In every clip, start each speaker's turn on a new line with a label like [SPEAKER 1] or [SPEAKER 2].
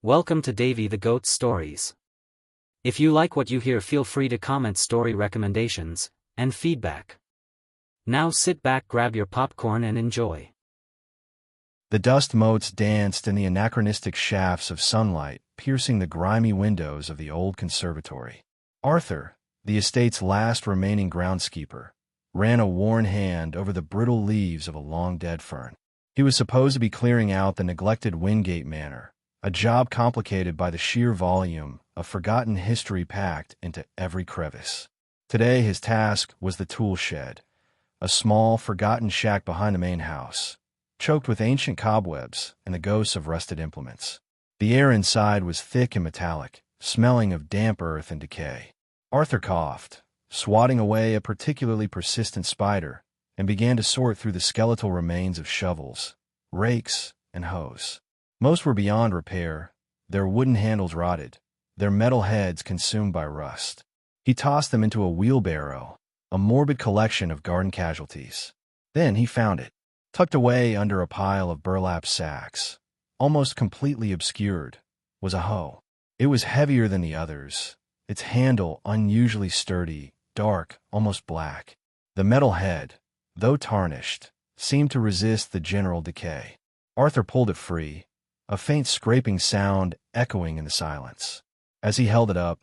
[SPEAKER 1] Welcome to Davy the Goat's Stories. If you like what you hear, feel free to comment story recommendations and feedback. Now sit back, grab your popcorn and enjoy.
[SPEAKER 2] The dust motes danced in the anachronistic shafts of sunlight, piercing the grimy windows of the old conservatory. Arthur, the estate's last remaining groundskeeper, ran a worn hand over the brittle leaves of a long-dead fern. He was supposed to be clearing out the neglected Wingate Manor, a job complicated by the sheer volume of forgotten history packed into every crevice. Today his task was the tool shed, a small, forgotten shack behind the main house, choked with ancient cobwebs and the ghosts of rusted implements. The air inside was thick and metallic, smelling of damp earth and decay. Arthur coughed, swatting away a particularly persistent spider, and began to sort through the skeletal remains of shovels, rakes, and hoes. Most were beyond repair, their wooden handles rotted, their metal heads consumed by rust. He tossed them into a wheelbarrow, a morbid collection of garden casualties. Then he found it, tucked away under a pile of burlap sacks. Almost completely obscured was a hoe. It was heavier than the others, its handle unusually sturdy, dark, almost black. The metal head, though tarnished, seemed to resist the general decay. Arthur pulled it free, a faint scraping sound echoing in the silence. As he held it up,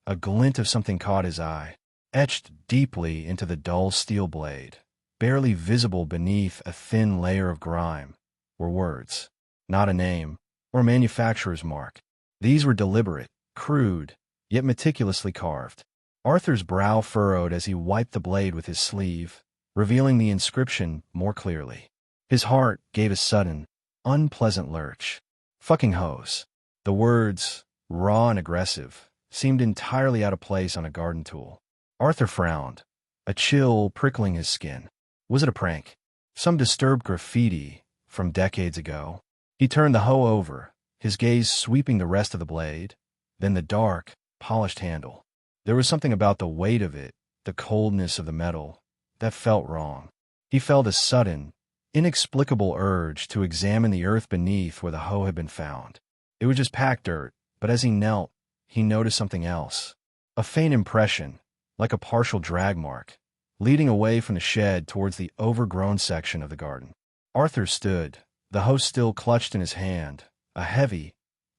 [SPEAKER 2] a glint of something caught his eye, etched deeply into the dull steel blade. Barely visible beneath a thin layer of grime were words, not a name or manufacturer's mark. These were deliberate, crude, yet meticulously carved. Arthur's brow furrowed as he wiped the blade with his sleeve, revealing the inscription more clearly. His heart gave a sudden, unpleasant lurch. Fucking hose. The words, raw and aggressive, seemed entirely out of place on a garden tool. Arthur frowned, a chill prickling his skin. Was it a prank? Some disturbed graffiti from decades ago? He turned the hoe over, his gaze sweeping the rest of the blade, then the dark, polished handle. There was something about the weight of it, the coldness of the metal, that felt wrong. He felt a sudden, inexplicable urge to examine the earth beneath where the hoe had been found. It was just packed dirt, but as he knelt, he noticed something else. A faint impression, like a partial drag mark, leading away from the shed towards the overgrown section of the garden. Arthur stood, the hoe still clutched in his hand, a heavy,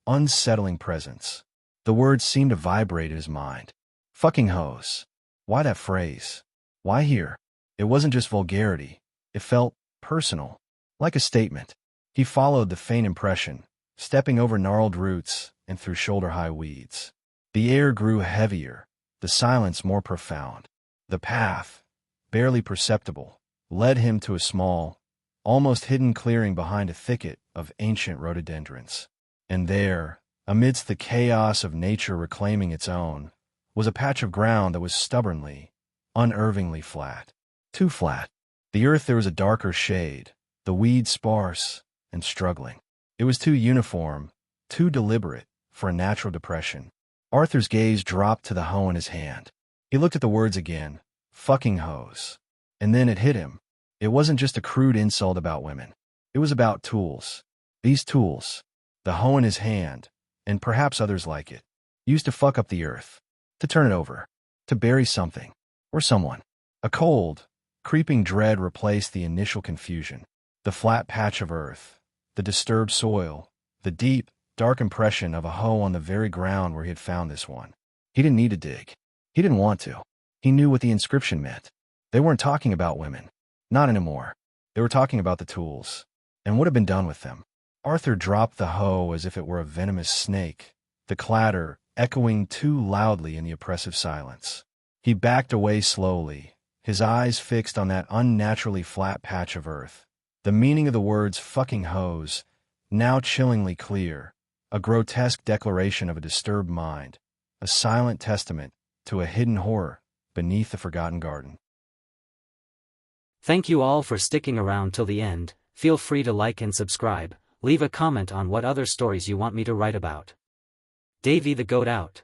[SPEAKER 2] unsettling presence. The words seemed to vibrate in his mind. Fucking hose. Why that phrase? Why here? It wasn't just vulgarity. It felt personal, like a statement. He followed the faint impression, stepping over gnarled roots and through shoulder-high weeds. The air grew heavier, the silence more profound. The path, barely perceptible, led him to a small, almost hidden clearing behind a thicket of ancient rhododendrons. And there, amidst the chaos of nature reclaiming its own, was a patch of ground that was stubbornly, unervingly flat. Too flat. The earth there was a darker shade, the weeds sparse and struggling. It was too uniform, too deliberate for a natural depression. Arthur's gaze dropped to the hoe in his hand. He looked at the words again, fucking hose. And then it hit him. It wasn't just a crude insult about women. It was about tools. These tools, the hoe in his hand, and perhaps others like it, used to fuck up the earth, to turn it over, to bury something, or someone. A cold, creeping dread replaced the initial confusion. The flat patch of earth, the disturbed soil, the deep, dark impression of a hoe on the very ground where he had found this one. He didn't need to dig. He didn't want to. He knew what the inscription meant. They weren't talking about women. Not anymore. They were talking about the tools, and what had been done with them. Arthur dropped the hoe as if it were a venomous snake, the clatter echoing too loudly in the oppressive silence. He backed away slowly, his eyes fixed on that unnaturally flat patch of earth. The meaning of the words fucking hose, now chillingly clear, a grotesque declaration of a disturbed mind, a silent testament to a hidden horror beneath the forgotten garden.
[SPEAKER 1] Thank you all for sticking around till the end. Feel free to like and subscribe. Leave a comment on what other stories you want me to write about. Davy the Goat out.